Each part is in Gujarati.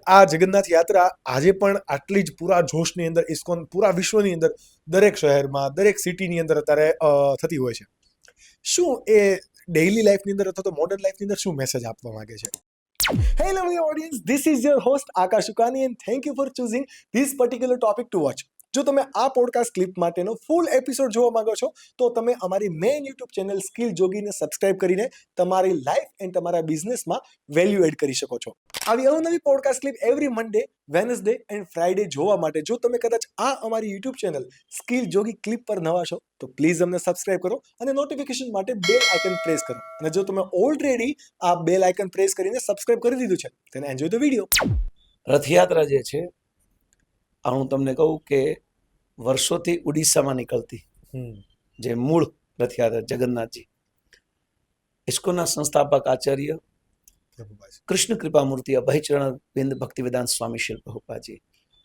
આ જગન્નાથ યાત્રા આજે પણ આટલી જ પૂરા જોશની અંદર ઇસ્કોન પૂરા વિશ્વની અંદર દરેક શહેરમાં દરેક સિટીની અંદર અત્યારે થતી હોય છે. શું એ ડેઇલી લાઈફની અંદર અથવા તો મોડર્ન લાઈફની અંદર શું મેસેજ આપવા માંગે છે? Hello audience, this is your host Akash Ukani and thank you for choosing this particular topic to watch. જો તમે આ પોડકાસ્ટ ક્લિપ માટેનો ફૂલ એપિસોડ જોવા માંગો છો તો તમે અમારી મેઇન યુટ્યુબ ચેનલ સ્કિલ જોગીને સબસ્ક્રાઇબ કરીને તમારી લાઈફ એન્ડ તમારા બિઝનેસમાં વેલ્યુ એડ કરી શકો છો. આવી અવનવી podcast clip every Monday, Wednesday and Friday જોવા માટે જો તમે કદાચ આ અમારી યુટ્યુબ ચેનલ સ્કિલ જોગી ક્લિપ પર નવા છો તો પ્લીઝ અમને સબસ્ક્રાઇબ કરો અને નોટિફિકેશન માટે બેલ આઇકન પ્રેસ કરો. અને જો તમે ઓલરેડી આ બેલ આઇકન પ્રેસ કરીને સબસ્ક્રાઇબ કરી દીધું છે then enjoy the video. Rathyatra જે છે આ હું તમને કહું કે વર્ષોથી ઉડીસામાં નીકળતી જે મૂળ રથયાત્રા જગન્નાથજી, ઇસ્કોનના સંસ્થાપક આચાર્ય કૃષ્ણ કૃપામૂર્તિ અભયચરણ બિંદ ભક્તિવેદાંત સ્વામી શિલ પ્રભુપાદજી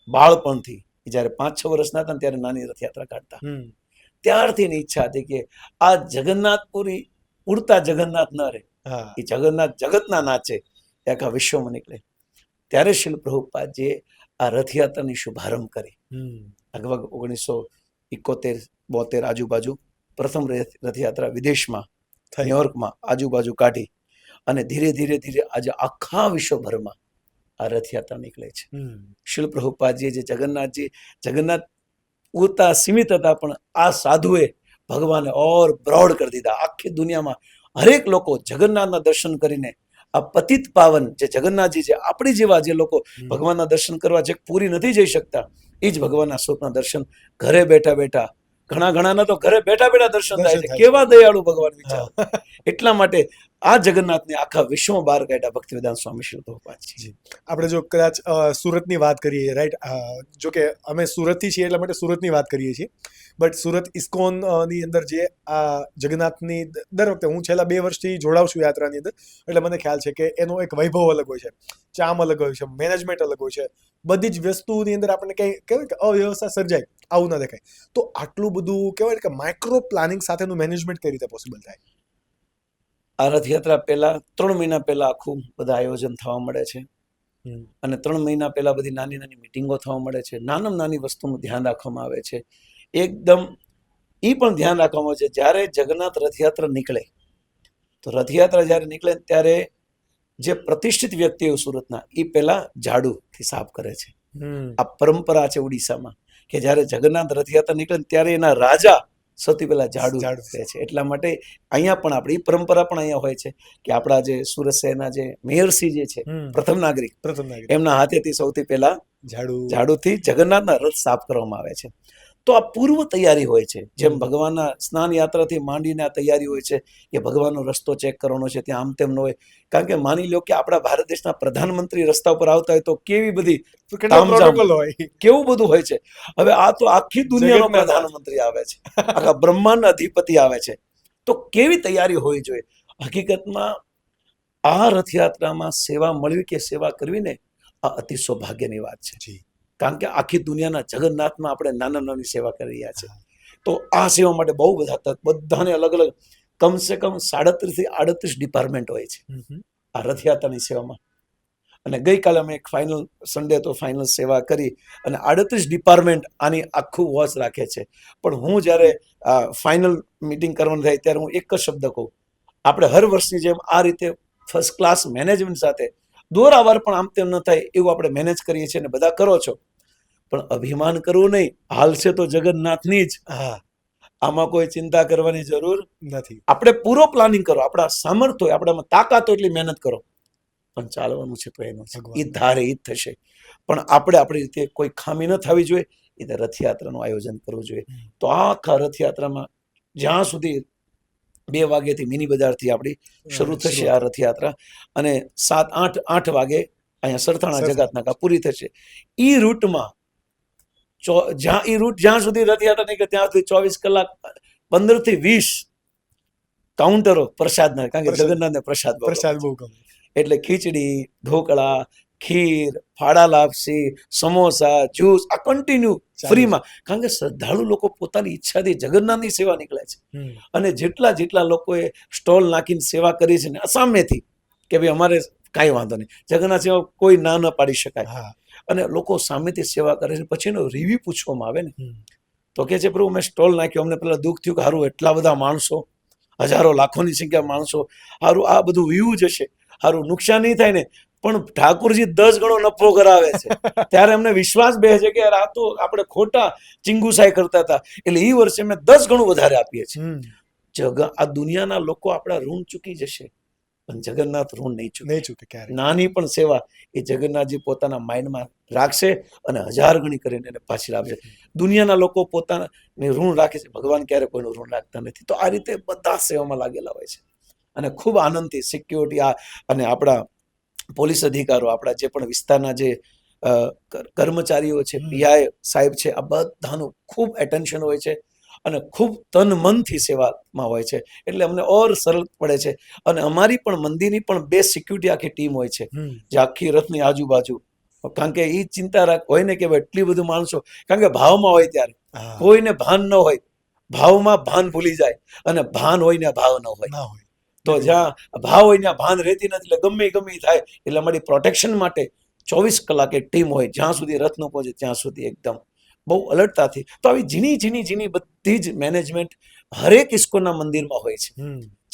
બાળપણથી જ્યારે 5-6 વર્ષના હતા ત્યારે નાની રથયાત્રા કાઢતા. ત્યારથી એની ઈચ્છા હતી કે આ જગન્નાથપુરી ઉડતા જગન્નાથ ન રહે, એ જગન્નાથ જગતના નાચે, એ આખા વિશ્વમાં નીકળે. ત્યારે શિલ પ્રભુપાદજીએ આ રથયાત્રાની શુભારંભ કરી. લગભગ 1971-72 આજુબાજુ પ્રથમ રથયાત્રા વિદેશમાં ન્યુયોર્કમાં આજુબાજુ કાઢી અને ધીરે ધીરે ધીરે આજે આખા વિશ્વભરમાં આ રથયાત્રા નીકળે છે. શિલ પ્રભુપાદજીએ જે જગન્નાથ ઉડતા સીમિત હતા, પણ આ સાધુએ ભગવાને ઓર બ્રોડ કરી દીધા. આખી દુનિયામાં હરેક લોકો જગન્નાથના દર્શન કરીને આ પતિત પાવન જે જગન્નાથજી છે, આપણી જેવા જે લોકો ભગવાનના દર્શન કરવા જે પૂરી નથી જઈ શકતા, એ જ ભગવાનના સ્વરૂપના દર્શન ઘરે બેઠા બેઠા, ઘણા તો ઘરે બેઠા બેઠા દર્શન થાય છે. કેવા દયાળુ ભગવાન વિચાર! એટલા માટે આ જગન્નાથને આખા વિશ્વમાં બહાર કાઢ્યા ભક્તિવેદાંત સ્વામી શિલ પ્રભુપાદજી. આપણે જો કદાચ સુરતની વાત કરીએ, રાઈટ, જો કે અમે સુરતથી છીએ એટલા માટે સુરતની વાત કરીએ છીએ, બટ સુરત ઇસ્કોન ની અંદર જે આ જગન્નાથની દર વખતે હું છેલ્લા 2 વર્ષથી જોડાઉં છું યાત્રાની અંદર, એટલે મને ખ્યાલ છે કે એનો એક વૈભવ અલગ હોય છે, ચામ અલગ હોય છે, મેનેજમેન્ટ અલગ હોય છે. બધી જ વસ્તુની અંદર આપણને કંઈ કહેવાય કે અવ્યવસ્થા સર્જાય આવું ના દેખાય. તો આટલું બધું કહેવાય કે માઇક્રો પ્લાનિંગ સાથેનું મેનેજમેન્ટ કઈ રીતે પોસિબલ થાય? આ રથયાત્રા પહેલા 3 મહિના પહેલા આખું બધા આયોજન થવા મળે છે અને 3 મહિના પહેલા બધી નાની નાની મિટિંગો થવા મળે છે. નાની વસ્તુનું ધ્યાન રાખવામાં આવે છે. એકદમ એ પણ ધ્યાન રાખવામાં આવે છે જ્યારે જગન્નાથ રથયાત્રા નીકળે તો રથયાત્રા જ્યારે નીકળે ત્યારે જે પ્રતિષ્ઠિત વ્યક્તિઓ સુરતના એ પહેલા ઝાડુથી સાફ કરે છે. આ પરંપરા છે ઉડીસામાં કે જ્યારે જગન્નાથ રથયાત્રા નીકળે ત્યારે એના રાજા સૌથી પહેલા ઝાડુ કરે છે. એટલા માટે અહીંયા પણ આપણી પરંપરા પણ અહીંયા હોય છે કે આપણા જે સુરત શહેરના જે મેયરશ્રી જે છે, પ્રથમ નાગરિક, એમના હાથેથી સૌથી પહેલા ઝાડુથી જગન્નાથના રથ સાફ કરવામાં આવે છે. તો આ પૂર્વ તૈયારી હોય છે. જેમ ભગવાનના સ્નાન યાત્રાથી માંડીને આ તૈયારી હોય છે કે ભગવાનનો રસ્તો ચેક કરવાનો છે, ત્યાં આમ તેમ ન હોય. કારણ કે માની લો કે આપણા ભારત દેશના પ્રધાનમંત્રી રસ્તા ઉપર આવતા હોય તો કેવી બધી કેવું બધું હોય છે. હવે આ તો આખી દુનિયાનો પ્રધાનમંત્રી આવે છે, આખા બ્રહ્માંડ અધિપતિ આવે છે, તો કેવી તૈયારી હોવી જોઈએ. હકીકતમાં આ રથયાત્રામાં સેવા મળવી કે સેવા કરવી ને, આ અતિ સૌભાગ્યની વાત છે. કારણ કે આખી દુનિયાના જગન્નાથમાં આપણે નાની સેવા કરી રહ્યા છે. તો આ સેવા માટે બહુ બધાને અલગ અલગ કમસે કમ 37 થી 38 ડિપાર્ટમેન્ટ હોય છે આ રથયાત્રાની સેવામાં. અને ગઈકાલે અમે એક ફાઇનલ સન્ડે તો ફાઇનલ સેવા કરી અને 38 ડિપાર્ટમેન્ટ આની આખું વોચ રાખે છે. પણ હું જ્યારે ફાઇનલ મિટિંગ કરવાની થાય ત્યારે હું એક જ શબ્દ કહું, આપણે હર વર્ષની જેમ આ રીતે ફર્સ્ટ ક્લાસ મેનેજમેન્ટ સાથે દોરાવાર પણ આમ તેમ ન થાય એવું આપણે મેનેજ કરીએ છીએ અને બધા કરો છો. પણ અભિમાન કરવું નહીં, હાલ છે તો જગન્નાથની જ. આમાં કોઈ ચિંતા કરવાની જરૂર નથી. આપણે પૂરો પ્લાનિંગ કરો, આપણા સામર્થ્ય હોય, આપણામાં તાકાત હોય એટલી મહેનત કરો, પણ ચાલવાનું છે તો એનું એ ધારે એ જ થશે. પણ આપણે આપણી રીતે કોઈ ખામી ન થવી જોઈએ, એ રથયાત્રાનું આયોજન કરવું જોઈએ. તો આખા રથયાત્રામાં જ્યાં સુધી 2 વાગ્યાથી મિની બજારથી આપણી શરૂ થશે આ રથયાત્રા અને 7-8 વાગે અહીંયા સરથાણા જગતનાકા પૂરી થશે. ઈ રૂટમાં જ્યાં સુધી રથયાત્રા નીકળે ત્યાં સુધી 24 કલાક 15 થી 20 કાઉન્ટરો પ્રસાદના, કારણ કે જગન્નાથને પ્રસાદ બહુ ગમે, એટલે ખીચડી, ઢોકળા, ખીર, ફાડા લાપસી, સમોસા, જ્યુસ આ કન્ટિન્યુ ફ્રીમાં. કારણ કે શ્રદ્ધાળુ લોકો પોતાની ઈચ્છાથી જગન્નાથની સેવા નીકળે છે. અને જેટલા લોકોએ સ્ટોલ નાખીને સેવા કરી છે ને અસામેથી કે ભાઈ અમારે કાંઈ વાંધો નહીં, જગન્નાથ સેવા કોઈ ના ન પાડી શકાય. હા. અને લોકો સામેથી સેવા કરે છે, પછી એનો રિવ્યુ પૂછવામાં આવે ને, હમ. તો કે છે પ્રભુ મેં સ્ટોલ નાખ્યો, અમને પેલા દુઃખ થયું કે હારું એટલા બધા માણસો, હજારો લાખોની સંખ્યા માણસો, હારું આ બધું વ્યૂ જશે, હારું નુકસાન નહીં થાય ને, પણ ઠાકોરજી 10 ગણો નફો કરાવે છે. ત્યારે અમને વિશ્વાસ બેસે છે કે યાર આ તો આપણે ખોટા ચિંગુસાઈ કરતા હતા, એટલે એ વર્ષે મેં 10 ગણું વધારે આપીએ છીએ. આ દુનિયાના લોકો આપણા ઋણ ચૂકી જશે, પણ જગન્નાથ ઋણ નહીં ચૂકે. નહીં ચૂકે ક્યારે. નાની પણ સેવા એ જગન્નાથજી પોતાના માઇન્ડમાં રાખશે અને 1000 ગણી કરીને એને પાછી લાવશે. દુનિયાના લોકો પોતાને ઋણ રાખે છે, ભગવાન ક્યારે કોઈનું ઋણ રાખતા નથી. તો આ રીતે બધા સેવામાં લાગેલા હોય છે અને ખૂબ આનંદથી સિક્યોરિટી અને આપણા પોલીસ અધિકારો, આપણા જે પણ વિસ્તારના જે કર્મચારીઓ છે, પીઆઈ સાહેબ છે, આ બધાનું ખૂબ એટેન્શન હોય છે અને ખૂબ તન મનથી સેવામાં હોય છે. એટલે અમને ઓર સરળ પડે છે. અને અમારી પણ મંદિરની પણ 2 સિક્યુરિટી આખી ટીમ હોય છે, જે આખી રથની આજુબાજુ, કારણ કે એ ચિંતા હોય ને કે એટલી બધું માણસો, કારણ કે ભાવમાં હોય ત્યારે કોઈને ભાન ન હોય, ભાવમાં ભાન ભૂલી જાય, અને ભાન હોય ને ભાવ ન હોય. તો જ્યાં ભાવ હોય ત્યાં ભાન રહેતી નથી, એટલે ગમે થાય. એટલે અમારી પ્રોટેક્શન માટે 24 કલાક એક ટીમ હોય, જ્યાં સુધી રથ ન પહોંચે ત્યાં સુધી એકદમ બહુ અલર્ટતાથી. તો આવી ઝીણી બધી જ મેનેજમેન્ટ હરેક ઇસ્કોનના મંદિરમાં હોય છે,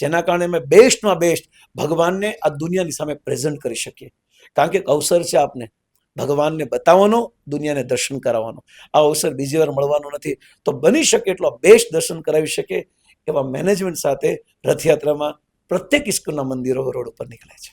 જેના કારણે અમે બેસ્ટમાં બેસ્ટ ભગવાનને આ દુનિયાની સામે પ્રેઝન્ટ કરી શકીએ. કારણ કે અવસર છે આપને ભગવાનને બતાવવાનો, દુનિયાને દર્શન કરાવવાનો. આ અવસર બીજી વાર મળવાનો નથી. તો બની શકે એટલો બેસ્ટ દર્શન કરાવી શકે એવા મેનેજમેન્ટ સાથે રથયાત્રામાં પ્રત્યેક ઇસ્કોનના મંદિરો રોડ ઉપર નીકળે છે.